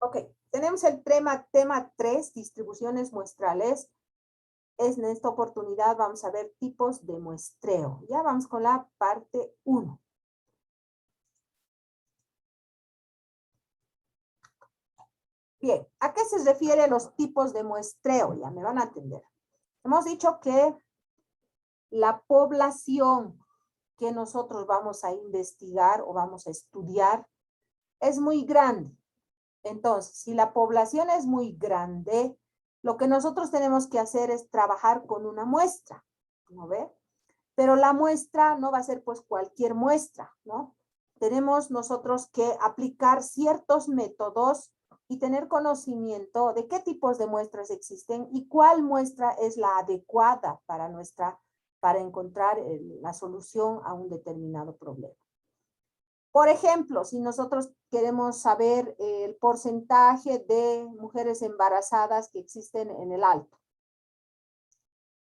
Ok, tenemos el tema 3, distribuciones muestrales. En esta oportunidad vamos a ver tipos de muestreo. Ya vamos con la parte 1. Bien, ¿a qué se refieren los tipos de muestreo? Ya me van a entender. Hemos dicho que la población que nosotros vamos a investigar o vamos a estudiar es muy grande. Entonces, si la población es muy grande, lo que nosotros tenemos que hacer es trabajar con una muestra, ¿no ve? Pero la muestra no va a ser pues cualquier muestra, ¿no? Tenemos nosotros que aplicar ciertos métodos y tener conocimiento de qué tipos de muestras existen y cuál muestra es la adecuada para encontrar la solución a un determinado problema. Por ejemplo, si nosotros queremos saber el porcentaje de mujeres embarazadas que existen en el Alto,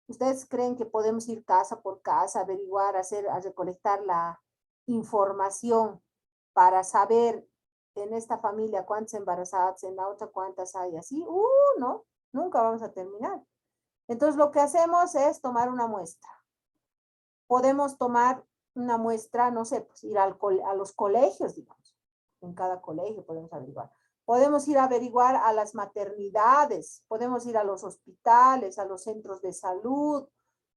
¿ustedes creen que podemos ir casa por casa, averiguar, a recolectar la información para saber en esta familia cuántas embarazadas, en la otra cuántas hay así? No, nunca vamos a terminar. Entonces lo que hacemos es tomar una muestra. Podemos tomar una muestra, no sé, pues ir a los colegios, digamos. En cada colegio podemos averiguar. Podemos ir a averiguar a las maternidades, podemos ir a los hospitales, a los centros de salud,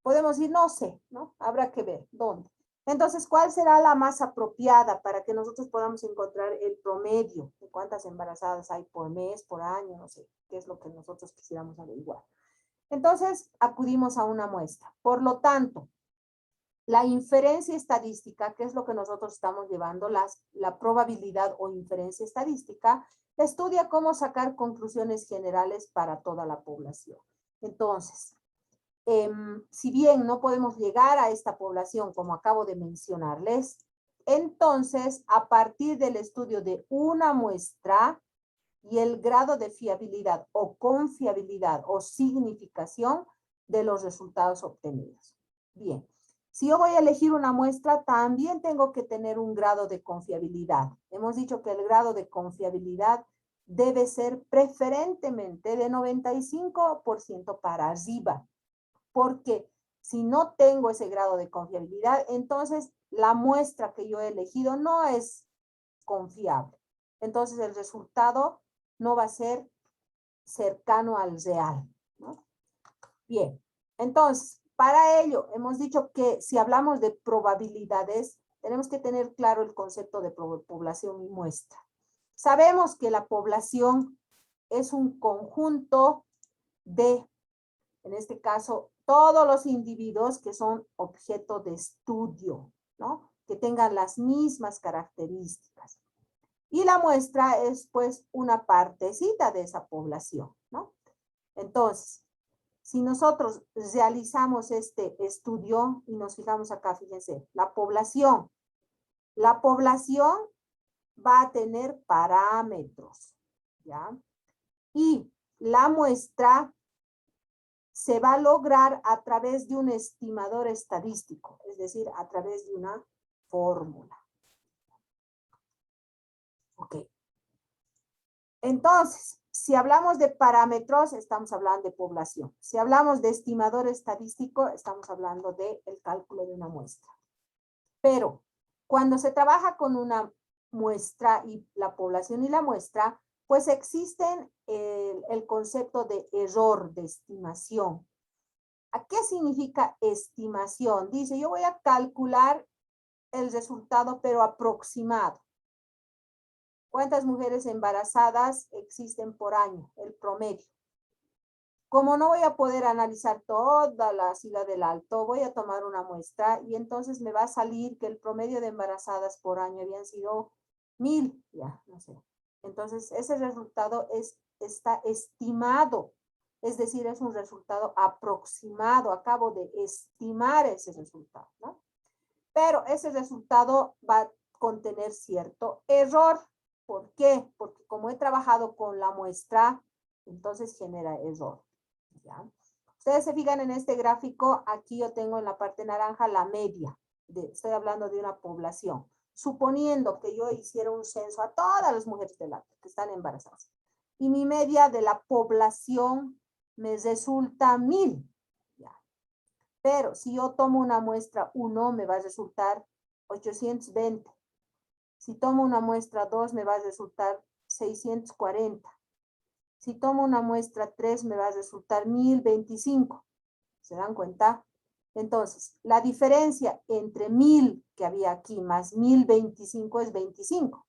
podemos ir, no sé, ¿no? Habrá que ver dónde. Entonces, ¿cuál será la más apropiada para que nosotros podamos encontrar el promedio de cuántas embarazadas hay por mes, por año, no sé, qué es lo que nosotros quisiéramos averiguar? Entonces, acudimos a una muestra. Por lo tanto, la inferencia estadística, que es lo que nosotros estamos llevando, la probabilidad o inferencia estadística, estudia cómo sacar conclusiones generales para toda la población. Entonces, si bien no podemos llegar a esta población, como acabo de mencionarles, entonces, a partir del estudio de una muestra y el grado de fiabilidad o confiabilidad o significación de los resultados obtenidos. Bien. Si yo voy a elegir una muestra, también tengo que tener un grado de confiabilidad. Hemos dicho que el grado de confiabilidad debe ser preferentemente de 95% para arriba, porque si no tengo ese grado de confiabilidad, entonces la muestra que yo he elegido no es confiable. Entonces el resultado no va a ser cercano al real, ¿no? Bien, entonces, para ello, hemos dicho que si hablamos de probabilidades, tenemos que tener claro el concepto de población y muestra. Sabemos que la población es un conjunto de, en este caso, todos los individuos que son objeto de estudio, ¿no? Que tengan las mismas características. Y la muestra es, pues, una partecita de esa población, ¿no? Entonces, si nosotros realizamos este estudio y nos fijamos acá, fíjense, la población va a tener parámetros, ¿ya? Y la muestra se va a lograr a través de un estimador estadístico, es decir, a través de una fórmula. Ok. Entonces, si hablamos de parámetros, estamos hablando de población. Si hablamos de estimador estadístico, estamos hablando del cálculo de una muestra. Pero cuando se trabaja con una muestra y la población y la muestra, pues existen el concepto de error de estimación. ¿A qué significa estimación? Dice, yo voy a calcular el resultado, pero aproximado. ¿Cuántas mujeres embarazadas existen por año? El promedio. Como no voy a poder analizar toda la ciudad del Alto, voy a tomar una muestra y entonces me va a salir que el promedio de embarazadas por año habían sido 1000, ya, no sé. Entonces, ese resultado está estimado, es decir, es un resultado aproximado, acabo de estimar ese resultado, ¿no? Pero ese resultado va a contener cierto error. ¿Por qué? Porque como he trabajado con la muestra, entonces genera error. ¿Ya? Ustedes se fijan en este gráfico, aquí yo tengo en la parte naranja la media. Estoy hablando de una población. Suponiendo que yo hiciera un censo a todas las mujeres del Alto que están embarazadas. y mi media de la población me resulta 1000. Ya. Pero si yo tomo una muestra 1, me va a resultar 820. Si tomo una muestra 2, me va a resultar 640. Si tomo una muestra 3, me va a resultar 1025. ¿Se dan cuenta? Entonces, la diferencia entre 1000 que había aquí más 1025 es 25.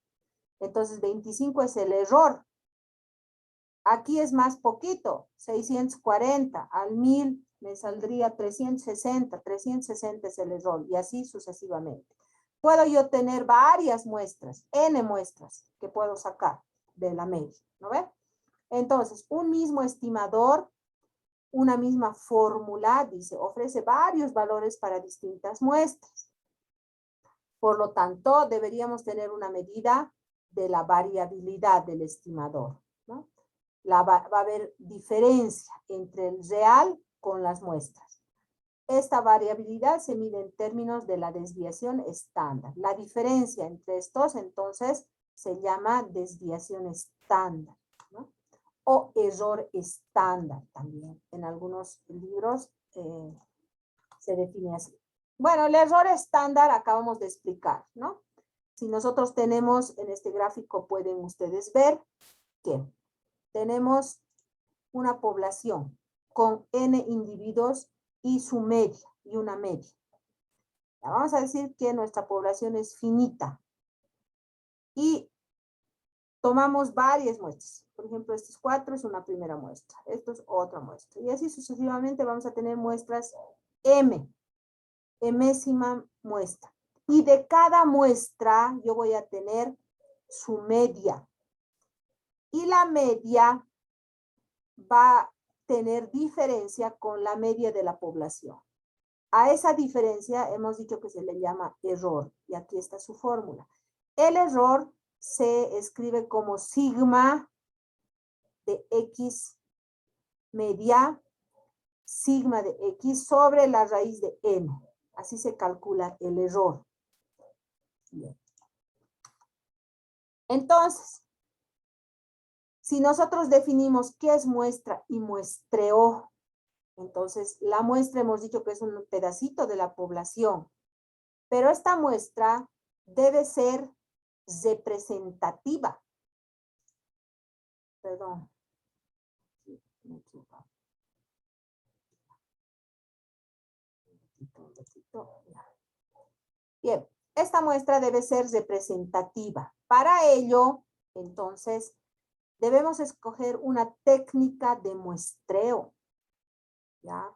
Entonces, 25 es el error. Aquí es más poquito, 640. Al 1000 me saldría 360. 360 es el error y así sucesivamente. Puedo yo tener varias muestras, n muestras que puedo sacar de la media, ¿no ve? Entonces, un mismo estimador, una misma fórmula, dice, ofrece varios valores para distintas muestras. Por lo tanto, deberíamos tener una medida de la variabilidad del estimador, ¿no? Va a haber diferencia entre el real con las muestras. Esta variabilidad se mide en términos de la desviación estándar. La diferencia entre estos, entonces, se llama desviación estándar, ¿no? O error estándar también. En algunos libros se define así. Bueno, el error estándar acabamos de explicar, ¿no? Si nosotros tenemos, en este gráfico pueden ustedes ver que tenemos una población con n individuos y su media, y una media. Ya vamos a decir que nuestra población es finita. Y tomamos varias muestras. Por ejemplo, estos 4 es una primera muestra. Esto es otra muestra. Y así sucesivamente vamos a tener muestras m, enésima muestra. Y de cada muestra yo voy a tener su media. Y la media va a tener diferencia con la media de la población. A esa diferencia hemos dicho que se le llama error. Y aquí está su fórmula. El error se escribe como sigma de x media, sigma de x sobre la raíz de n. Así se calcula el error. Bien. Entonces, si nosotros definimos qué es muestra y muestreo, entonces la muestra hemos dicho que es un pedacito de la población, pero esta muestra debe ser representativa. Perdón. Bien, esta muestra debe ser representativa. Para ello, entonces, debemos escoger una técnica de muestreo, ¿ya?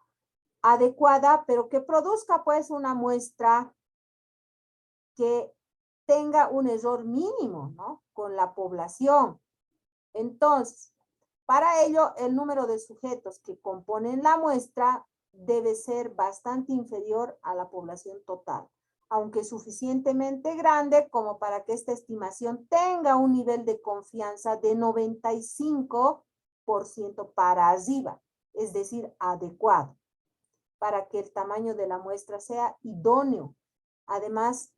Adecuada, pero que produzca pues una muestra que tenga un error mínimo, ¿no? Con la población. Entonces, para ello, el número de sujetos que componen la muestra debe ser bastante inferior a la población total, aunque suficientemente grande como para que esta estimación tenga un nivel de confianza de 95% para arriba, es decir, adecuado, para que el tamaño de la muestra sea idóneo. Además,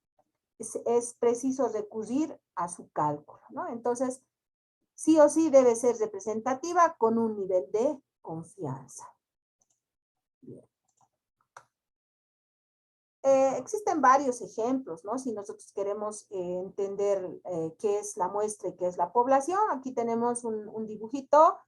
es preciso recurrir a su cálculo, ¿no? Entonces, sí o sí debe ser representativa con un nivel de confianza. Bien. Existen varios ejemplos, ¿no? Si nosotros queremos entender qué es la muestra y qué es la población, aquí tenemos un dibujito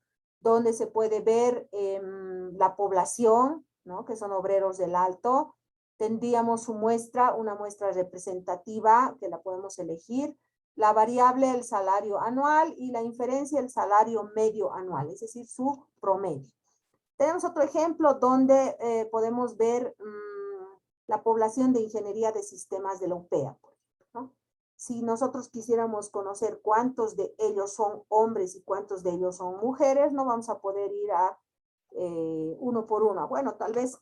donde se puede ver la población, ¿no? Que son obreros del Alto. Tendríamos su muestra, una muestra representativa que la podemos elegir. La variable, el salario anual, y la inferencia, el salario medio anual, es decir, su promedio. Tenemos otro ejemplo donde podemos ver la población de ingeniería de sistemas de la UPEA, ¿no? Si nosotros quisiéramos conocer cuántos de ellos son hombres y cuántos de ellos son mujeres, no vamos a poder ir a uno por uno. Bueno, tal vez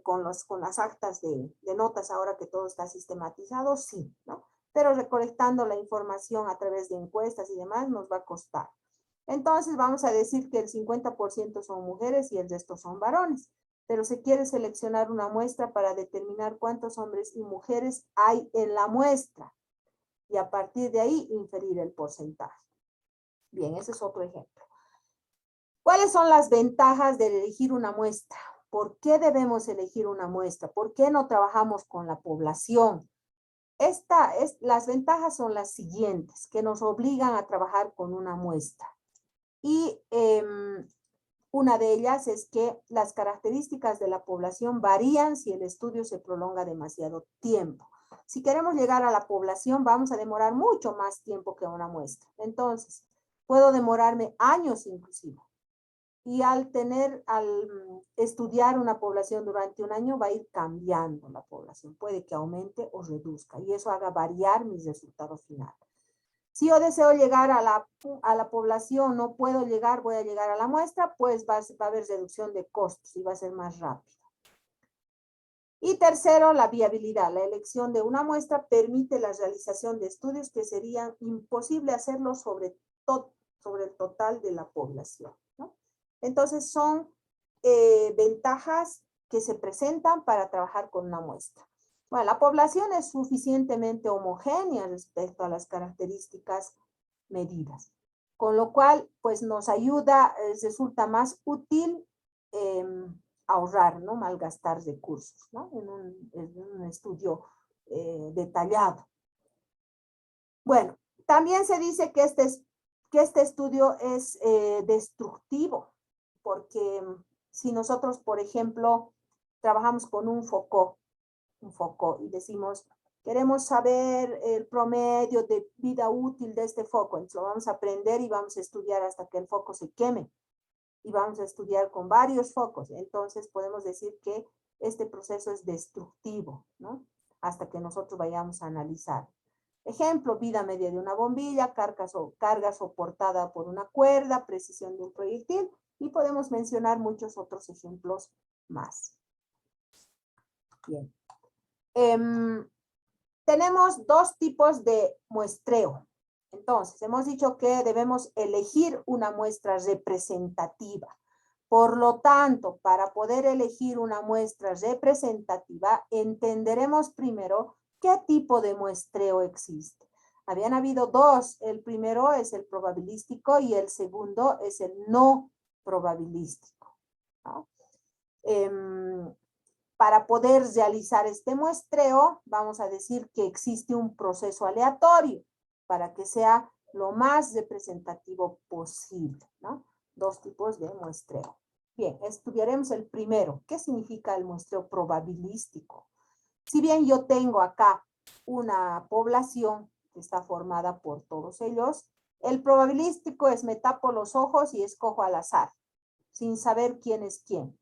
con las actas de notas, ahora que todo está sistematizado, sí, ¿no? Pero recolectando la información a través de encuestas y demás nos va a costar. Entonces vamos a decir que el 50% son mujeres y el resto son varones. Pero se quiere seleccionar una muestra para determinar cuántos hombres y mujeres hay en la muestra. Y a partir de ahí inferir el porcentaje. Bien, ese es otro ejemplo. ¿Cuáles son las ventajas de elegir una muestra? ¿Por qué debemos elegir una muestra? ¿Por qué no trabajamos con la población? Las ventajas son las siguientes, que nos obligan a trabajar con una muestra. Y una de ellas es que las características de la población varían si el estudio se prolonga demasiado tiempo. Si queremos llegar a la población, vamos a demorar mucho más tiempo que una muestra. Entonces, puedo demorarme años inclusive. Y al estudiar una población durante un año, va a ir cambiando la población. Puede que aumente o reduzca, y eso haga variar mis resultados finales. Si yo deseo llegar a la población, no puedo llegar, voy a llegar a la muestra, pues va a haber reducción de costos y va a ser más rápido. Y tercero, la viabilidad. La elección de una muestra permite la realización de estudios que serían imposible hacerlo sobre el total de la población, ¿no? Entonces son ventajas que se presentan para trabajar con una muestra. Bueno, la población es suficientemente homogénea respecto a las características medidas, con lo cual pues nos ayuda, resulta más útil ahorrar, ¿no? Malgastar recursos, ¿no? En un estudio detallado. Bueno, también se dice que este estudio es destructivo, porque si nosotros, por ejemplo, trabajamos con un foco y decimos, queremos saber el promedio de vida útil de este foco, entonces lo vamos a aprender y vamos a estudiar hasta que el foco se queme, y vamos a estudiar con varios focos, entonces podemos decir que este proceso es destructivo, ¿no? Hasta que nosotros vayamos a analizar. Ejemplo, vida media de una bombilla, carga soportada por una cuerda, precisión de un proyectil, y podemos mencionar muchos otros ejemplos más. Bien. Tenemos dos tipos de muestreo. Entonces, hemos dicho que debemos elegir una muestra representativa. Por lo tanto, para poder elegir una muestra representativa, entenderemos primero qué tipo de muestreo existe. Habían habido dos. El primero es el probabilístico y el segundo es el no probabilístico, ¿no? Para poder realizar este muestreo, vamos a decir que existe un proceso aleatorio para que sea lo más representativo posible, ¿no? Dos tipos de muestreo. Bien, estudiaremos el primero. ¿Qué significa el muestreo probabilístico? Si bien yo tengo acá una población que está formada por todos ellos, el probabilístico es me tapo los ojos y escojo al azar, sin saber quién es quién.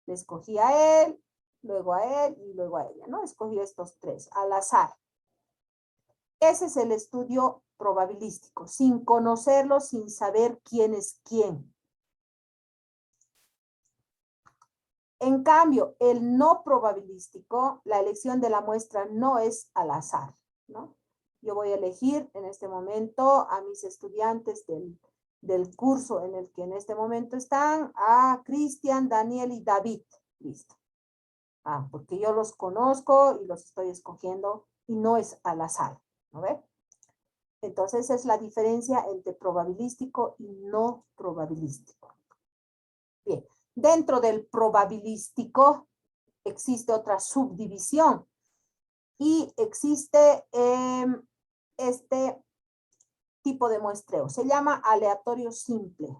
Le escogí a él, luego a él y luego a ella, ¿no? Escogí estos tres, al azar. Ese es el estudio probabilístico, sin conocerlo, sin saber quién es quién. En cambio, el no probabilístico, la elección de la muestra no es al azar, ¿no? Yo voy a elegir en este momento a mis estudiantes del curso en el que en este momento están, a Cristian, Daniel y David. Listo. Porque yo los conozco y los estoy escogiendo y no es al azar, ¿no ve? Entonces es la diferencia entre probabilístico y no probabilístico. Bien, dentro del probabilístico existe otra subdivisión y existe este tipo de muestreo. Se llama aleatorio simple.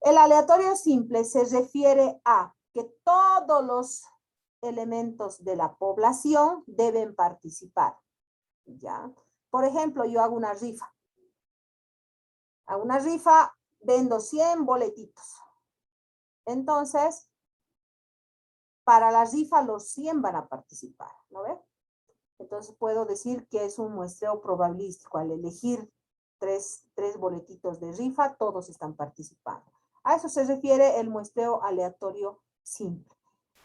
El aleatorio simple se refiere a que todos los elementos de la población deben participar, ¿ya? Por ejemplo, yo hago una rifa. Hago una rifa, vendo 100 boletitos. Entonces, para la rifa los 100 van a participar, ¿no ve? Entonces puedo decir que es un muestreo probabilístico. Al elegir tres boletitos de rifa, todos están participando. A eso se refiere el muestreo aleatorio simple.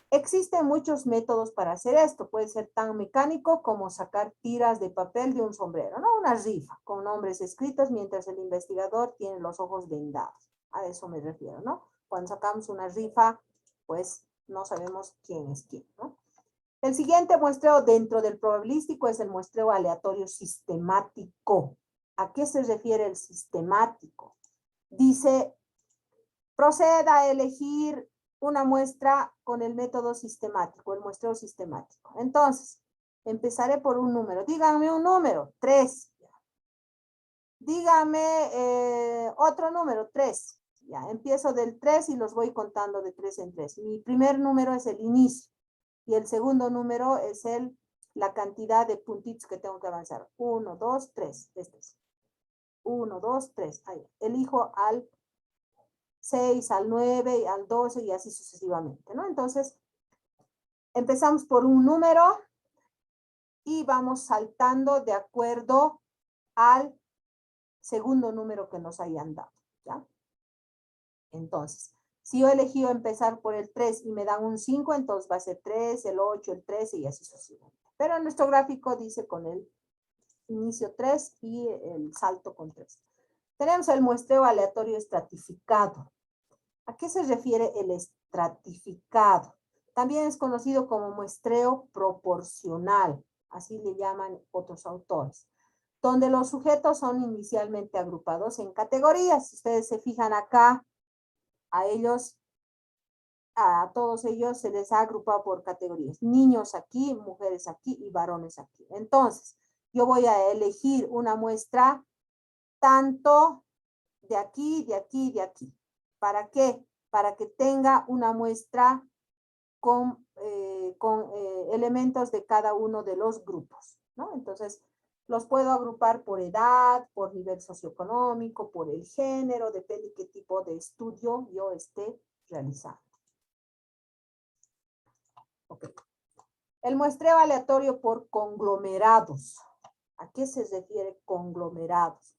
Existen muchos métodos para hacer esto. Puede ser tan mecánico como sacar tiras de papel de un sombrero, ¿no? Una rifa con nombres escritos mientras el investigador tiene los ojos vendados. A eso me refiero, ¿no? Cuando sacamos una rifa, pues no sabemos quién es quién, ¿no? El siguiente muestreo dentro del probabilístico es el muestreo aleatorio sistemático. ¿A qué se refiere el sistemático? Dice, proceda a elegir una muestra con el método sistemático, el muestreo sistemático. Entonces, empezaré por un número. Díganme un número, 3. Dígame otro número, 3. Ya, empiezo del 3 y los voy contando de 3 en 3. Mi primer número es el inicio y el segundo número es la cantidad de puntitos que tengo que avanzar. 1, 2, 3. Este es. 1, 2, 3. Ahí. Elijo al 6, al 9, al 12 y así sucesivamente, ¿no? Entonces, empezamos por un número y vamos saltando de acuerdo al segundo número que nos hayan dado, ¿ya? Entonces, si yo he elegido empezar por el 3 y me dan un 5, entonces va a ser 3, el 8, el 13 y así sucesivamente. Pero en nuestro gráfico dice con el inicio 3 y el salto con 3. Tenemos el muestreo aleatorio estratificado. ¿A qué se refiere el estratificado? También es conocido como muestreo proporcional, así le llaman otros autores, donde los sujetos son inicialmente agrupados en categorías. Si ustedes se fijan acá, a todos ellos se les ha agrupado por categorías. Niños aquí, mujeres aquí y varones aquí. Entonces, yo voy a elegir una muestra tanto de aquí, de aquí, de aquí. ¿Para qué? Para que tenga una muestra con elementos de cada uno de los grupos, ¿no? Entonces, los puedo agrupar por edad, por nivel socioeconómico, por el género, depende de qué tipo de estudio yo esté realizando. Okay. El muestreo aleatorio por conglomerados. ¿A qué se refiere conglomerados?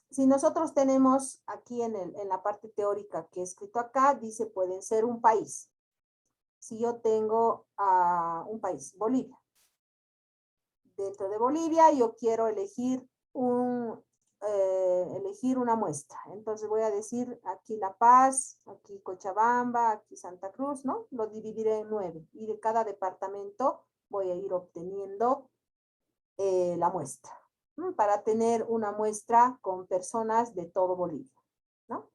Si nosotros tenemos aquí en la parte teórica que he escrito acá, dice pueden ser un país. Si yo tengo un país, Bolivia. Dentro de Bolivia yo quiero elegir una muestra. Entonces voy a decir aquí La Paz, aquí Cochabamba, aquí Santa Cruz, ¿no? Lo dividiré en 9. Y de cada departamento voy a ir obteniendo la muestra. Para tener una muestra con personas de todo Bolivia, ¿no?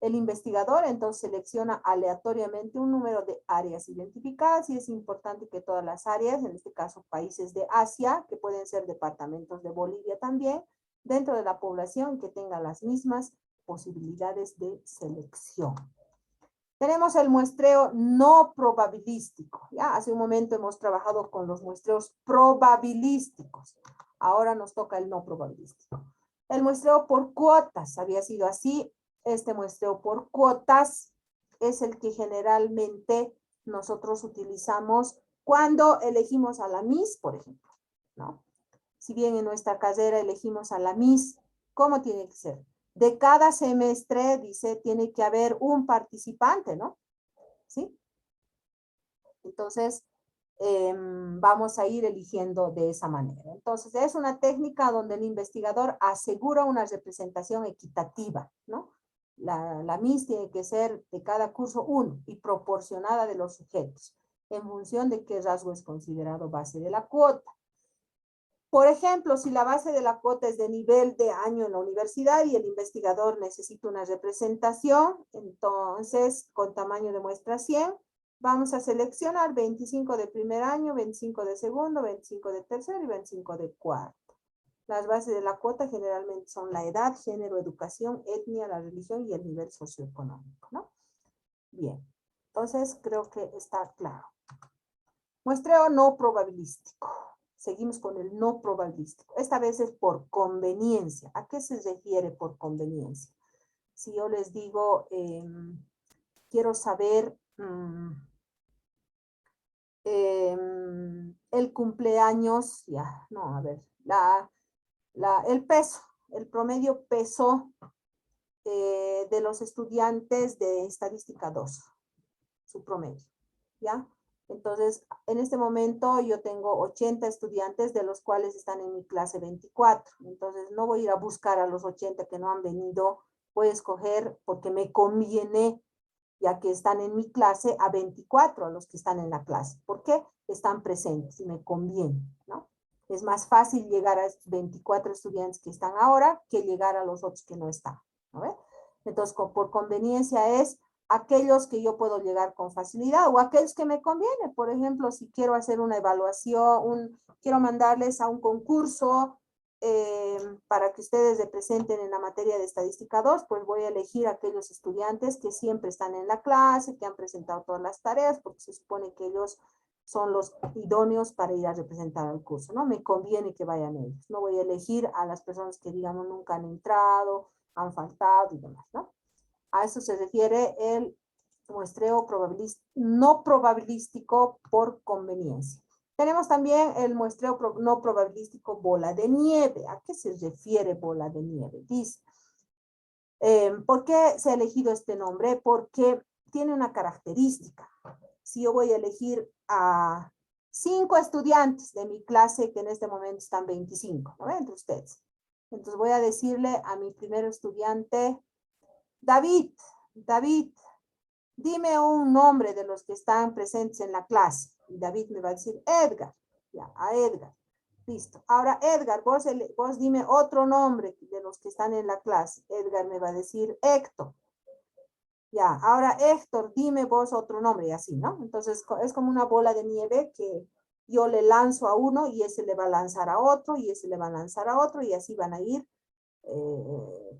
El investigador entonces selecciona aleatoriamente un número de áreas identificadas y es importante que todas las áreas, en este caso países de Asia, que pueden ser departamentos de Bolivia también, dentro de la población que tengan las mismas posibilidades de selección. Tenemos el muestreo no probabilístico. ¿Ya? Hace un momento hemos trabajado con los muestreos probabilísticos. Ahora nos toca el no probabilístico. El muestreo por cuotas había sido así. Este muestreo por cuotas es el que generalmente nosotros utilizamos cuando elegimos a la Miss, por ejemplo, ¿no? Si bien en nuestra carrera elegimos a la Miss, ¿cómo tiene que ser? De cada semestre, dice, tiene que haber un participante, ¿no? ¿Sí? Entonces, vamos a ir eligiendo de esa manera. Entonces, es una técnica donde el investigador asegura una representación equitativa, ¿no? La Miss tiene que ser de cada curso 1 y proporcionada de los sujetos, en función de qué rasgo es considerado base de la cuota. Por ejemplo, si la base de la cuota es de nivel de año en la universidad y el investigador necesita una representación, entonces con tamaño de muestra 100, vamos a seleccionar 25 de primer año, 25 de segundo, 25 de tercero y 25 de cuarto. Las bases de la cuota generalmente son la edad, género, educación, etnia, la religión y el nivel socioeconómico, ¿no? Bien, entonces creo que está claro. Muestreo no probabilístico. Seguimos con el no probabilístico. Esta vez es por conveniencia. ¿A qué se refiere por conveniencia? Si yo les digo, quiero saber el cumpleaños, ya, no, a ver, el peso, el promedio peso de los estudiantes de estadística 2, su promedio, ¿ya? Entonces, en este momento yo tengo 80 estudiantes, de los cuales están en mi clase 24. Entonces, no voy a ir a buscar a los 80 que no han venido, voy a escoger porque me conviene, ya que están en mi clase, a 24 a los que están en la clase. ¿Por qué? Están presentes y me conviene, ¿no? Es más fácil llegar a estos 24 estudiantes que están ahora que llegar a los otros que no están, ¿no ve? Entonces, por conveniencia es aquellos que yo puedo llegar con facilidad o aquellos que me conviene. Por ejemplo, si quiero hacer una evaluación, quiero mandarles a un concurso para que ustedes representen en la materia de estadística 2, pues voy a elegir aquellos estudiantes que siempre están en la clase, que han presentado todas las tareas, porque se supone que ellos son los idóneos para ir a representar al curso, ¿no? Me conviene que vayan ellos. No voy a elegir a las personas que, digamos, nunca han entrado, han faltado y demás, ¿no? A eso se refiere el muestreo no probabilístico por conveniencia. Tenemos también el muestreo no probabilístico bola de nieve. ¿A qué se refiere bola de nieve? Dice, ¿por qué se ha elegido este nombre? Porque tiene una característica. Si yo voy a elegir a 5 estudiantes de mi clase, que en este momento están 25, ¿no? Entre ustedes. Entonces voy a decirle a mi primer estudiante, David, dime un nombre de los que están presentes en la clase. Y David me va a decir Edgar. Ya, a Edgar. Listo. Ahora, Edgar, vos dime otro nombre de los que están en la clase. Edgar me va a decir Héctor. Ya, ahora Héctor, dime vos otro nombre y así, ¿no? Entonces, es como una bola de nieve que yo le lanzo a uno y ese le va a lanzar a otro y ese le va a lanzar a otro y así van a ir,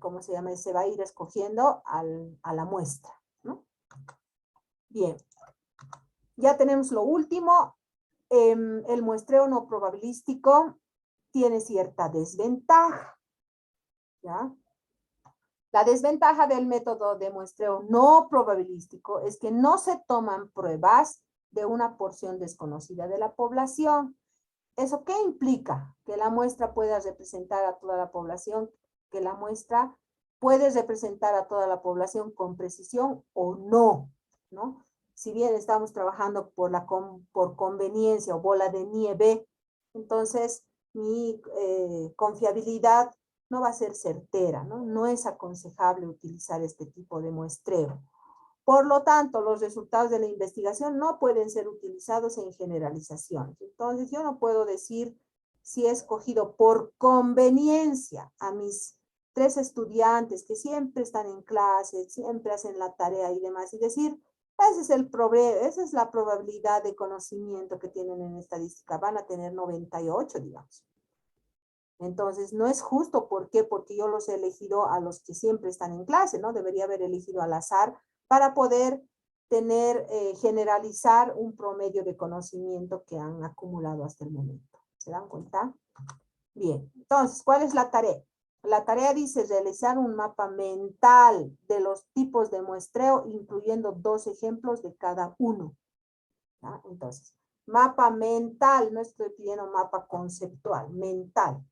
¿cómo se llama? Se va a ir escogiendo a la muestra, ¿no? Bien, ya tenemos lo último. El muestreo no probabilístico tiene cierta desventaja, ¿ya? La desventaja del método de muestreo no probabilístico es que no se toman pruebas de una porción desconocida de la población. ¿Eso qué implica? Que la muestra pueda representar a toda la población, que la muestra puede representar a toda la población con precisión o no, ¿no? Si bien estamos trabajando por conveniencia o bola de nieve, entonces mi confiabilidad no va a ser certera, ¿no? No es aconsejable utilizar este tipo de muestreo. Por lo tanto, los resultados de la investigación no pueden ser utilizados en generalizaciones. Entonces, yo no puedo decir si he escogido por conveniencia a mis 3 estudiantes que siempre están en clase, siempre hacen la tarea y demás, y decir, esa es la probabilidad de conocimiento que tienen en estadística. Van a tener 98, digamos. Entonces, no es justo. ¿Por qué? Porque yo los he elegido a los que siempre están en clase, ¿no? Debería haber elegido al azar para poder generalizar un promedio de conocimiento que han acumulado hasta el momento. ¿Se dan cuenta? Bien, entonces, ¿cuál es la tarea? La tarea dice realizar un mapa mental de los tipos de muestreo, incluyendo 2 ejemplos de cada uno. ¿Ya? Entonces, mapa mental, no estoy pidiendo mapa conceptual, mental.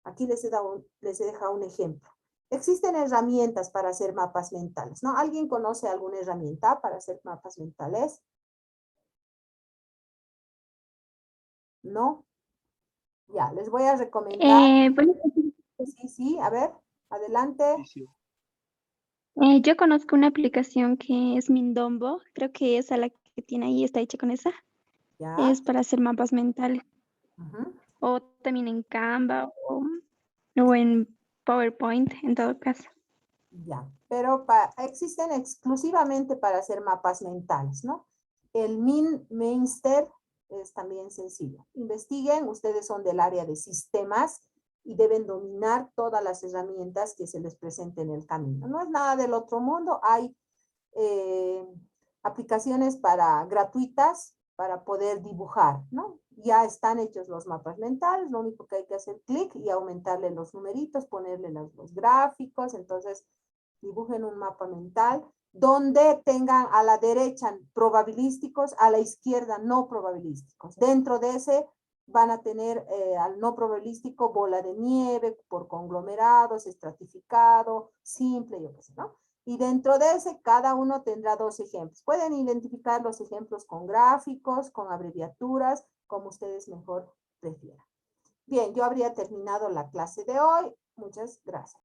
Aquí les he dejado un ejemplo. Existen herramientas para hacer mapas mentales, ¿no? ¿Alguien conoce alguna herramienta para hacer mapas mentales? ¿No? Ya, les voy a recomendar. Bueno, Sí, a ver, adelante. yo conozco una aplicación que es Mindombo, creo que esa la que tiene ahí está hecha con esa, Ya. es para hacer mapas mentales, Ujú, o también en Canva o en PowerPoint en todo caso. ya, pero existen exclusivamente para hacer mapas mentales, ¿no? El Minster es también sencillo. Investiguen, ustedes son del área de sistemas y deben dominar todas las herramientas que se les presenten en el camino. No es nada del otro mundo, hay eh, aplicaciones gratuitas para poder dibujar, ¿no? Ya están hechos los mapas mentales, lo único que hay que hacer clic y aumentarle los numeritos, ponerle los gráficos, entonces dibujen un mapa mental donde tengan a la derecha probabilísticos, a la izquierda no probabilísticos. Dentro de ese van a tener al no probabilístico bola de nieve por conglomerados, estratificado, simple, yo qué sé, ¿no? Y dentro de ese, cada uno tendrá 2 ejemplos. Pueden identificar los ejemplos con gráficos, con abreviaturas, como ustedes mejor prefieran. Bien, yo habría terminado la clase de hoy. Muchas gracias.